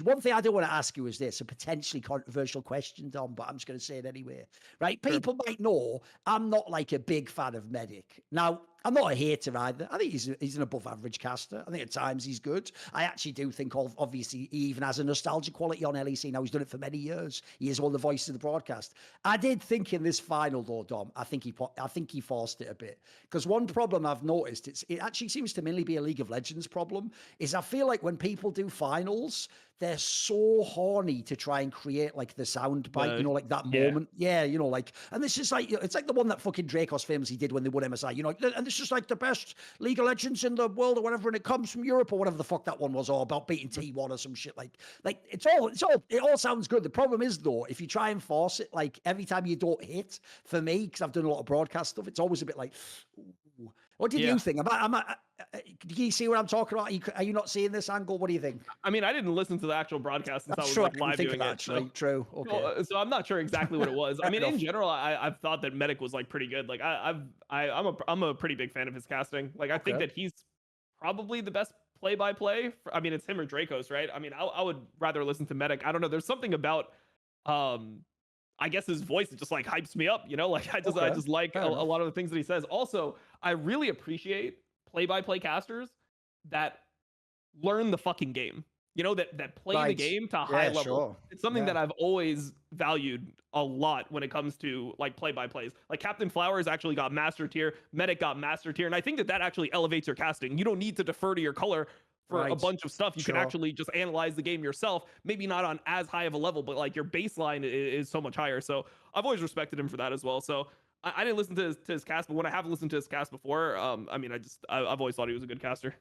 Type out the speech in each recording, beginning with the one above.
One thing I do want to ask you is this, a potentially controversial question, Dom, but I'm just going to say it anyway. Right? Sure. People might know I'm not like a big fan of Medic. Now, I'm not a hater either. I think he's an above average caster. I think at times he's good. I actually do think, obviously, he even has a nostalgia quality on LEC. Now, he's done it for many years. He is one of the voices of the broadcast. I did think in this final, though, Dom, I think he forced it a bit. Because one problem I've noticed, it actually seems to mainly be a League of Legends problem, is I feel like when people do finals, they're so horny to try and create like the sound bite, like that moment. Yeah, like, and this is like, it's like the one that fucking Dracos famously did when they won MSI, and this is like the best League of Legends in the world or whatever, and it comes from Europe or whatever the fuck that one was all about, beating T1 or some shit. Like it all sounds good. The problem is though, if you try and force it, like every time you don't hit, for me, because I've done a lot of broadcast stuff, it's always a bit like, ooh. What did you think? Do you see what I'm talking about? Are you not seeing this angle? What do you think? I mean, I didn't listen to the actual broadcast since I was like live doing it. So. True. Okay. So I'm not sure exactly what it was. I mean, in general, I've thought that Medic was like pretty good. Like I'm a pretty big fan of his casting. Like I think that he's probably the best play-by-play. I mean, it's him or Dracos, right? I mean, I would rather listen to Medic. I don't know. There's something about I guess his voice just like hypes me up, like I just like a lot of the things that he says. Also, I really appreciate play-by-play casters that learn the fucking game, that play the game to a high level. Sure. It's something that I've always valued a lot when it comes to like play-by-plays. Like Captain Flowers actually got master tier, Medic got master tier, and I think that actually elevates your casting. You don't need to defer to your color for a bunch of stuff. You can actually just analyze the game yourself, maybe not on as high of a level, but like your baseline is so much higher. So I've always respected him for that as well. So I didn't listen to his cast, but when I have listened to his cast before, I mean, I've always thought he was a good caster.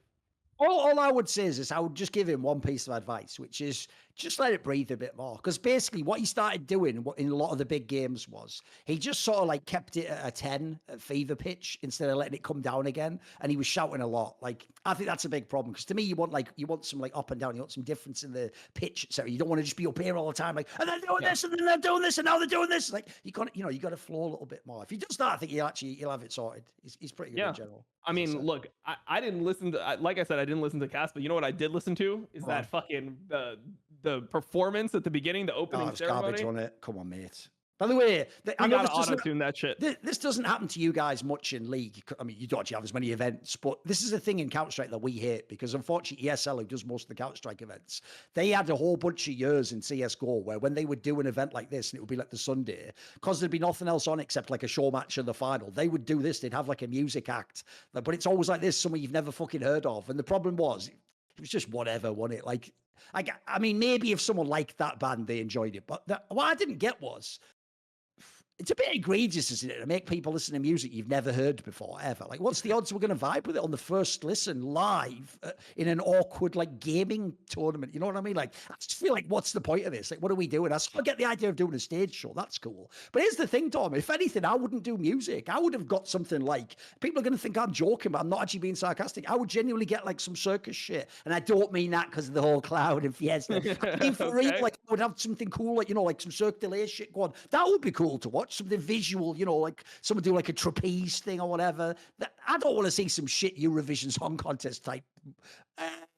All I would say is this, I would just give him one piece of advice, which is just let it breathe a bit more. Because basically what he started doing in a lot of the big games was he just sort of like kept it at a 10 at fever pitch instead of letting it come down again. And he was shouting a lot. Like, I think that's a big problem. Because to me, you want some like up and down. You want some difference in the pitch. So you don't want to just be up here all the time. Like, and they're doing this, and then they're doing this, and now they're doing this. Like, you got to flow a little bit more. If he does that, I think he'll have it sorted. He's pretty good in general. I mean, look, I didn't listen to, like I said, I didn't listen to cast, but you know what I did listen to is that fucking the performance at the beginning, the opening ceremony. Garbage on it. Come on, mate. By the way, I gotta auto-tune that shit. This doesn't happen to you guys much in League. I mean, you don't actually have as many events, but this is a thing in Counter-Strike that we hate because unfortunately ESL, who does most of the Counter-Strike events, they had a whole bunch of years in CSGO where when they would do an event like this, and it would be like the Sunday, because there'd be nothing else on except like a show match in the final, they would do this. They'd have like a music act, but it's always like this, someone you've never fucking heard of. And the problem was, it was just whatever, wasn't it? Like, I mean, maybe if someone liked that band, they enjoyed it. But what I didn't get was, it's a bit egregious, isn't it, to make people listen to music you've never heard before, ever? Like, what's the odds we're going to vibe with it on the first listen live in an awkward, like, gaming tournament? You know what I mean? Like, I just feel like, what's the point of this? Like, what are we doing? I get the idea of doing a stage show. That's cool. But here's the thing, Tom. If anything, I wouldn't do music. I would have got something like, people are going to think I'm joking, but I'm not actually being sarcastic. I would genuinely get, like, some circus shit. And I don't mean that because of the whole cloud and Fiesta. I mean, for real, like, I would have something cool, like, like some Cirque du Soleil shit going on. That would be cool to watch. Something visual, like someone do like a trapeze thing or whatever. I don't want to see some shit Eurovision Song Contest type.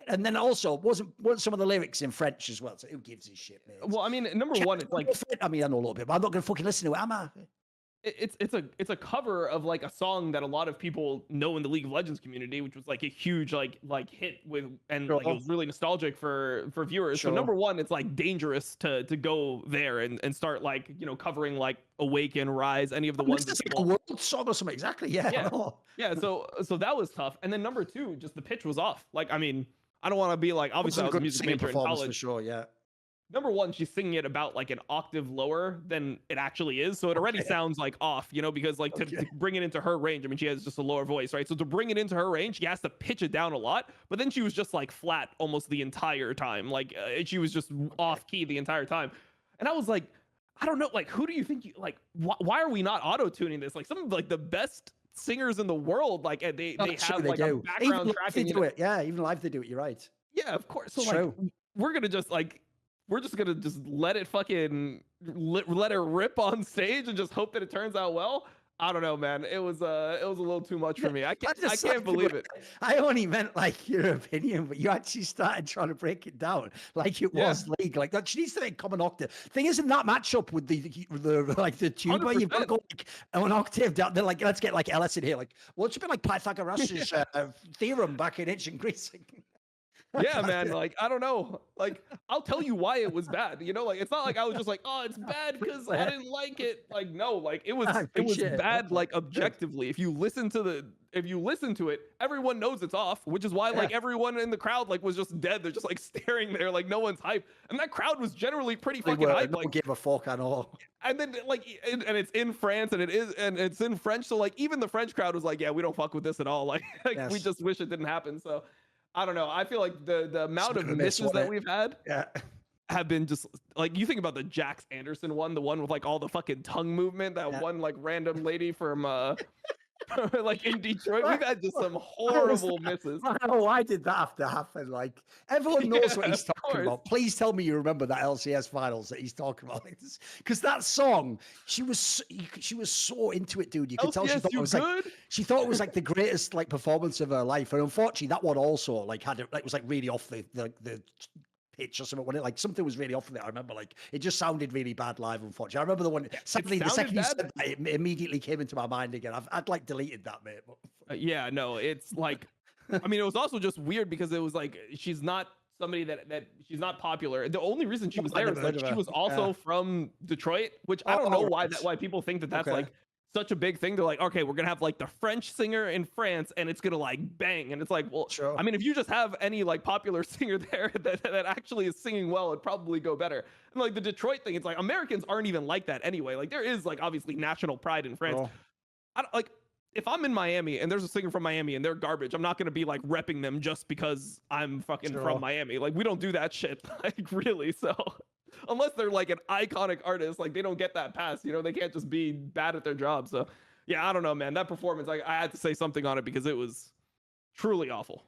And then also, wasn't some of the lyrics in French as well? So who gives a shit, man? Well, I mean, number one, it's like, I mean, I know a little bit, but I'm not going to fucking listen to it, am I? It's a cover of like a song that a lot of people know in the League of Legends community, which was like a huge like hit with, and like, it was really nostalgic for viewers. So number one, it's like dangerous to go there and start like covering like Awaken, Rise, any of the ones that people... a world song or something. Exactly. Yeah. So that was tough. And then number two, just the pitch was off. Like, I mean, I don't want to be like, obviously I was a music major in college. For sure. Yeah. Number one, she's singing it about like an octave lower than it actually is. So it already sounds like off, because like to bring it into her range, I mean, she has just a lower voice, right? So to bring it into her range, she has to pitch it down a lot, but then she was just like flat almost the entire time. Like she was just off key the entire time. And I was like, I don't know, like, who do you think why are we not auto-tuning this? Like some of like the best singers in the world, like they have like a background track. They do it. Yeah. Even live they do it. You're right. Yeah, of course. So like, we're just gonna just let it fucking let it rip on stage and just hope that it turns out well. I don't know, man. It was a little too much for me. I can't believe it. I only meant like your opinion, but you actually started trying to break it down like it was League. Like that, she needs to make common octave. Thing is, in that matchup with the like the tuba, you've got to go like an octave down. They're like, let's get like LS in here. Like, well, it's a bit like Pythagoras' theorem back in Itch and Greasing. Yeah, man. Like, I don't know. Like, I'll tell you why it was bad. You know, like it's not like I was just like, oh, it's bad because I didn't like it. Like, no, like it was bad, like objectively. If you listen to it, everyone knows it's off, which is why like everyone in the crowd like was just dead. They're just like staring there, like no one's hype. And that crowd was generally pretty fucking hype. Like, give a fuck at all. And then like, and it's in France and it's in French. So like even the French crowd was like, yeah, we don't fuck with this at all. Like, we just wish it didn't happen. So I don't know. I feel like the amount of misses that we've had have been just like, you think about the Jax Anderson one, the one with like all the fucking tongue movement, that one like random lady from like in Detroit. We've had just some horrible misses. Why did that have to happen? Like everyone knows what he's talking about. Please tell me you remember that LCS finals that he's talking about, like this, because that song, she was so into it, dude. You could tell she thought it was like, she thought it was like the greatest like performance of her life. And unfortunately, that one also like had it, like was like really off the pitch or something when it like something was really off with it. I remember like it just sounded really bad live. Unfortunately, I remember the one. Sadly, the second you said that, it immediately came into my mind again. I'd like deleted that, mate. But... yeah, no, it's like, I mean, it was also just weird because it was like she's not somebody that she's not popular. The only reason she was there is that she was also from Detroit, which I don't know why people think that that's like such a big thing. They're like, okay, we're gonna have like the French singer in France and it's gonna like bang, and it's like, well, I mean, if you just have any like popular singer there that actually is singing well, it'd probably go better. And like the Detroit thing, it's like Americans aren't even like that anyway. Like there is like obviously national pride in France. I don't, like if I'm in Miami and there's a singer from Miami and they're garbage, I'm not gonna be like repping them just because I'm fucking from Miami. Like we don't do that shit, like really. So unless they're like an iconic artist, like they don't get that pass, you know, they can't just be bad at their job. So yeah, I don't know, man, that performance, I had to say something on it because it was truly awful.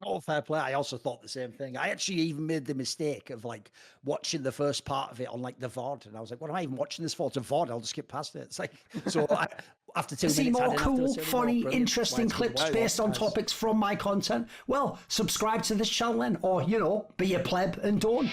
Oh, fair play. I also thought the same thing. I actually even made the mistake of like watching the first part of it on like the VOD, and I was like, what am I even watching this for? It's a VOD, I'll just skip past it. It's like, so after 2 minutes, see more cool, funny, interesting clips based on topics from my content? Well, subscribe to this channel then, or, you know, be a pleb and don't.